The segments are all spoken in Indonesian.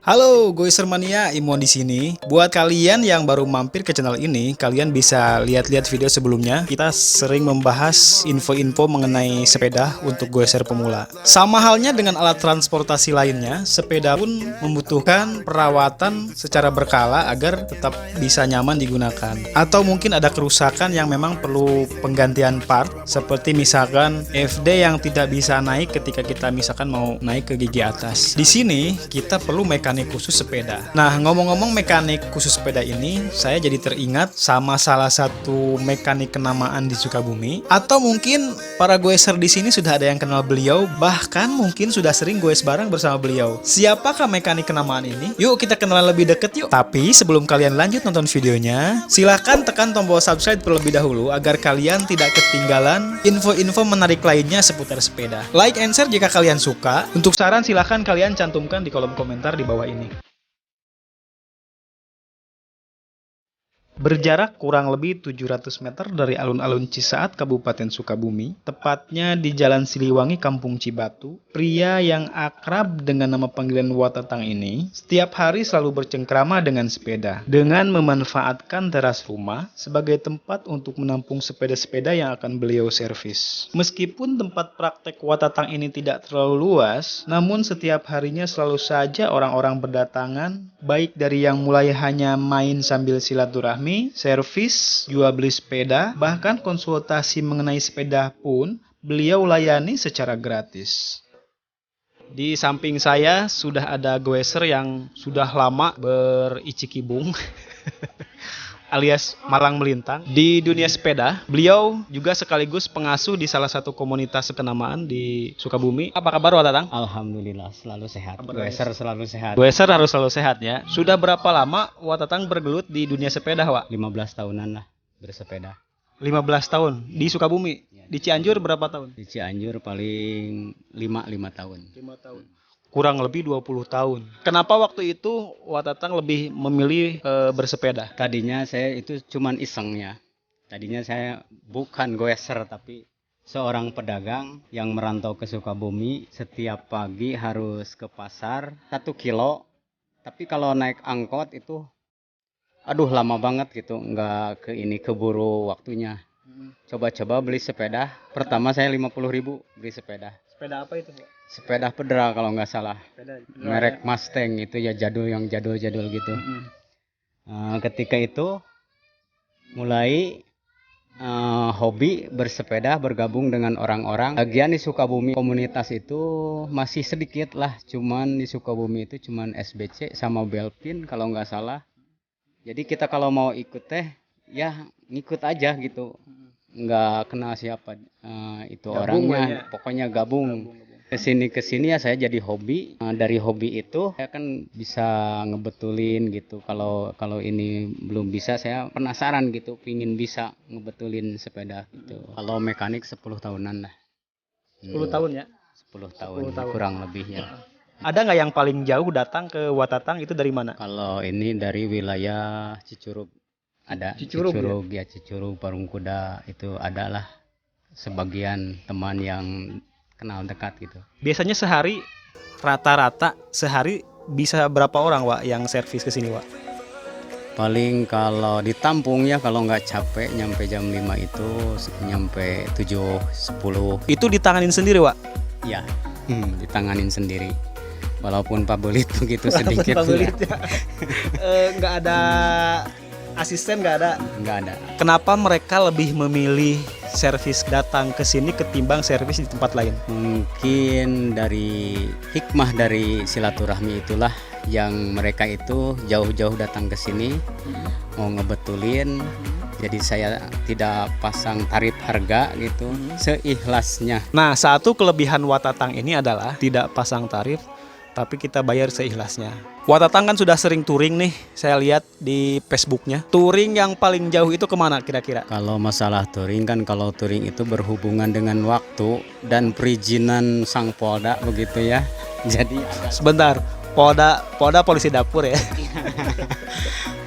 Halo Goiser Mania, Imon di sini. Buat kalian yang baru mampir ke channel ini, kalian bisa lihat-lihat video sebelumnya. Kita sering membahas info-info mengenai sepeda untuk goiser pemula. Sama halnya dengan alat transportasi lainnya, sepeda pun membutuhkan perawatan secara berkala agar tetap bisa nyaman digunakan. Atau mungkin ada kerusakan yang memang perlu penggantian part, seperti misalkan FD yang tidak bisa naik ketika kita misalkan mau naik ke gigi atas. Di sini kita perlu mekanik khusus sepeda. Nah, ngomong-ngomong mekanik khusus sepeda ini, saya jadi teringat sama salah satu mekanik kenamaan di Sukabumi. Atau mungkin para goeser di sini sudah ada yang kenal beliau, bahkan mungkin sudah sering goes bareng bersama beliau. Siapakah mekanik kenamaan ini? Yuk kita kenalan lebih deket yuk. Tapi sebelum kalian lanjut nonton videonya, silahkan tekan tombol subscribe terlebih dahulu agar kalian tidak ketinggalan info-info menarik lainnya seputar sepeda. Like and share jika kalian suka. Untuk saran silahkan kalian cantumkan di kolom komentar di bawah ini. Berjarak kurang lebih 700 meter dari alun-alun Cisaat, Kabupaten Sukabumi, tepatnya di Jalan Siliwangi, Kampung Cibatu, pria yang akrab dengan nama panggilan Watatang ini setiap hari selalu bercengkrama dengan sepeda, dengan memanfaatkan teras rumah sebagai tempat untuk menampung sepeda-sepeda yang akan beliau servis. Meskipun tempat praktek Watatang ini tidak terlalu luas, namun setiap harinya selalu saja orang-orang berdatangan, baik dari yang mulai hanya main sambil silaturahmi, servis, jual beli sepeda, bahkan konsultasi mengenai sepeda pun beliau layani secara gratis. Di samping saya sudah ada goeser yang sudah lama bericikibung alias malang melintang di dunia sepeda. Beliau juga sekaligus pengasuh di salah satu komunitas kenamaan di Sukabumi. Apa kabar Watatang? Alhamdulillah selalu sehat. Goeser selalu sehat. Goeser harus selalu sehat ya. Sudah berapa lama Watatang bergelut di dunia sepeda, Wak? 15 tahunan lah bersepeda. 15 tahun di Sukabumi. Di Cianjur berapa tahun? Di Cianjur paling 5 tahun. 5 tahun. Kurang lebih 20 tahun. Kenapa waktu itu Watatang lebih memilih bersepeda? Tadinya saya itu cuman iseng ya. Tadinya saya bukan goeser tapi seorang pedagang yang merantau ke Sukabumi. Setiap pagi harus ke pasar 1 kilo. Tapi kalau naik angkot itu aduh lama banget gitu. Nggak keburu waktunya. Coba-coba beli sepeda. Pertama saya 50.000 beli sepeda. Sepeda apa itu? Sepeda Pedra kalau nggak salah. Merek Mustang itu ya yang jadul gitu. Ketika itu mulai hobi bersepeda, bergabung dengan orang-orang. Bagian di Sukabumi komunitas itu masih sedikit lah. Cuman di Sukabumi itu cuman SBC sama Belpin kalau nggak salah. Jadi kita kalau mau ikut ya ngikut aja gitu. Nggak kenal siapa itu gabung orangnya. Pokoknya gabung. Kesini ya saya jadi hobi. Dari hobi itu saya kan bisa ngebetulin gitu. Kalau ini belum bisa saya penasaran gitu, pingin bisa ngebetulin sepeda gitu. Kalau mekanik 10 tahunan lah. 10 tahun ya? 10 tahun kurang lebih ya. Ada nggak yang paling jauh datang ke Watatang itu dari mana? Kalau ini dari wilayah Cicurug. Ada Cicurug ya, Cicurug, Parung Kuda itu adalah sebagian teman yang kenal dekat gitu. Biasanya rata-rata sehari bisa berapa orang Wak yang servis ke sini Wak? Paling kalau ditampung ya kalau nggak capek nyampe jam 5 itu nyampe 7-10. Itu ditanganin sendiri Wak? Ya, ditanganin sendiri. Walaupun pabelit begitu sedikit. Pabelit ya. Nggak ada asisten, nggak ada. Kenapa mereka lebih memilih servis datang ke sini ketimbang servis di tempat lain? Mungkin dari hikmah dari silaturahmi itulah yang mereka itu jauh-jauh datang ke sini mau ngebetulin. Jadi saya tidak pasang tarif harga gitu, seikhlasnya. Nah, satu kelebihan Watatang ini adalah tidak pasang tarif, tapi kita bayar seikhlasnya. Watatang kan sudah sering touring nih, saya lihat di Facebooknya. Touring yang paling jauh itu kemana kira-kira? Kalau masalah touring kan, kalau touring itu berhubungan dengan waktu dan perizinan sang Polda begitu ya. Jadi sebentar, Polda polisi dapur ya.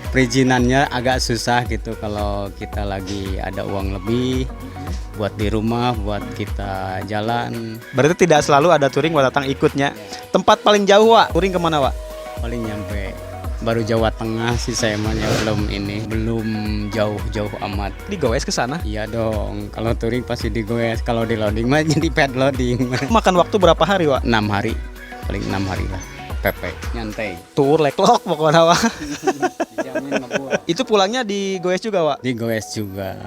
Perizinannya agak susah gitu kalau kita lagi ada uang lebih. buat di rumah, buat kita jalan. Berarti tidak selalu ada touring Watatang ikutnya. Tempat paling jauh Wak, touring kemana Wak? Paling nyampe baru Jawa Tengah sih saya mah, belum jauh-jauh amat. Digoes ke sana. Iya dong, kalau touring pasti digoes, kalau di loading mah jadi pad loading. Makan waktu berapa hari Wak? 6 hari, paling 6 hari lah. Pepe, nyantai. Tour leklok pokoknya Wak. Dijamin ngebuat. Itu pulangnya digoes juga Wak? Digoes juga.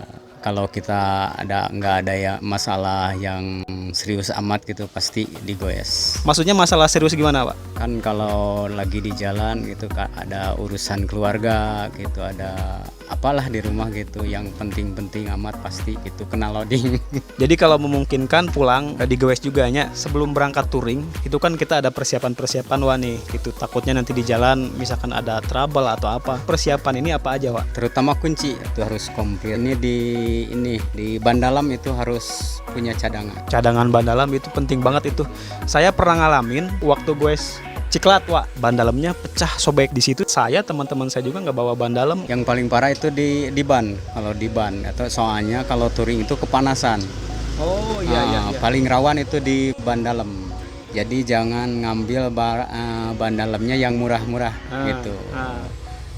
Kalau kita nggak ada ya masalah yang serius amat gitu, pasti digoes. Maksudnya masalah serius gimana Pak? Kan kalau lagi di jalan gitu Kak, ada urusan keluarga gitu, ada apalah di rumah gitu yang penting-penting amat, pasti itu kena loading. Jadi kalau memungkinkan pulang digoes juga nya. Sebelum berangkat touring itu kan kita ada persiapan-persiapan Wak nih gitu. Takutnya nanti di jalan misalkan ada trouble atau apa. Persiapan ini apa aja Wak? Terutama kunci itu harus komplit. Di ban dalam itu harus punya cadangan. Cadangan ban dalam itu penting banget itu. Saya pernah ngalamin waktu goes Ciklat Wak, ban dalamnya pecah sobek di situ. Saya teman-teman saya juga nggak bawa ban dalam. Yang paling parah itu di ban. Kalau di ban atau soalnya kalau touring itu kepanasan. Oh iya. Paling rawan itu di ban dalam. Jadi jangan ngambil ban dalamnya yang murah-murah gitu.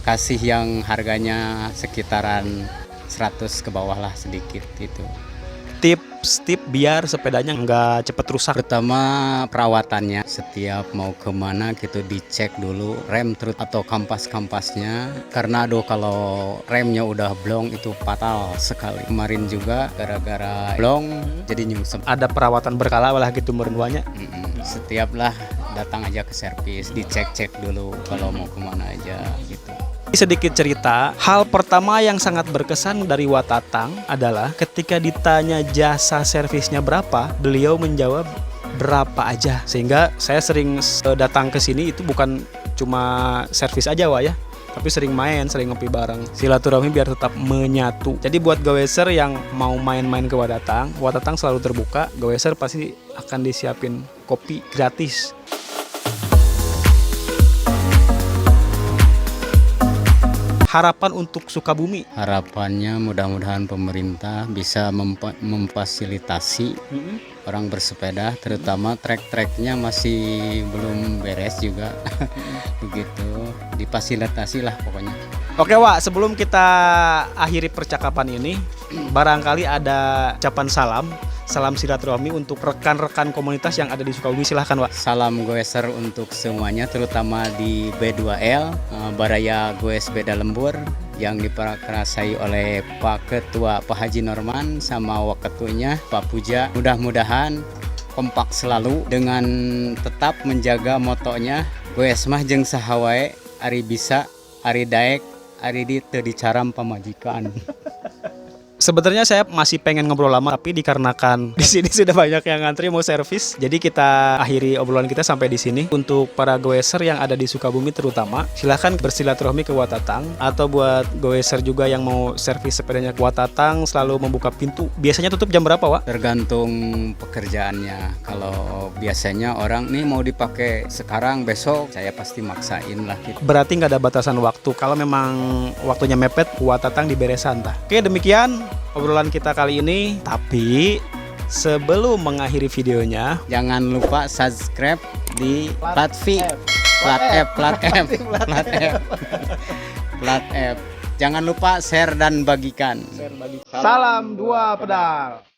Kasih yang harganya sekitaran 100 ke bawah lah sedikit itu. Tips biar sepedanya nggak cepet rusak. Pertama perawatannya, setiap mau kemana gitu dicek dulu rem terus atau kampas-kampasnya, karena kalau remnya udah blong itu fatal sekali. Kemarin juga gara-gara blong jadi nyungsep. Ada perawatan berkala lah gitu merenduanya. Setiap lah datang aja ke servis, dicek-cek dulu kalau mau kemana aja gitu. Sedikit cerita, hal pertama yang sangat berkesan dari Watatang adalah ketika ditanya jasa servisnya berapa, beliau menjawab berapa aja. Sehingga saya sering datang ke sini itu bukan cuma servis aja Wak ya, tapi sering main, sering ngopi bareng. Silaturahmi biar tetap menyatu. Jadi buat goeser yang mau main-main ke Watatang selalu terbuka. Goeser pasti akan disiapin kopi gratis. Harapan untuk Sukabumi? Harapannya mudah-mudahan pemerintah bisa memfasilitasi orang bersepeda, terutama trek-treknya masih belum beres juga. Begitu, difasilitasi lah pokoknya. Oke Wak, sebelum kita akhiri percakapan ini, barangkali ada ucapan salam silaturahmi untuk rekan-rekan komunitas yang ada di Sukabumi. Silahkan Wak. Salam goeser untuk semuanya, terutama di B2L, Baraya Goes Beda Lembur, yang diperkerasai oleh Pak Ketua Pak Haji Norman sama Waketunya Pak Puja. Mudah-mudahan kompak selalu dengan tetap menjaga motonya goes mah jeung saha wae, ari bisa, ari daek, ari teu dicaram pamajikan. Sebenarnya saya masih pengen ngobrol lama, tapi dikarenakan di sini sudah banyak yang ngantri mau servis, jadi kita akhiri obrolan kita sampai di sini. Untuk para goeser yang ada di Sukabumi terutama, silahkan bersilaturahmi ke Watatang, atau buat goeser juga yang mau servis sepedanya ke Watatang selalu membuka pintu. Biasanya tutup jam berapa Wak? Tergantung pekerjaannya. Kalau biasanya orang nih mau dipakai sekarang besok, saya pasti maksain lah gitu. Berarti nggak ada batasan waktu. Kalau memang waktunya mepet, Watatang diberesan tah. Oke, demikian obrolan kita kali ini. Tapi sebelum mengakhiri videonya, jangan lupa subscribe di Plat F. Jangan lupa share dan bagikan. salam 2 pedal.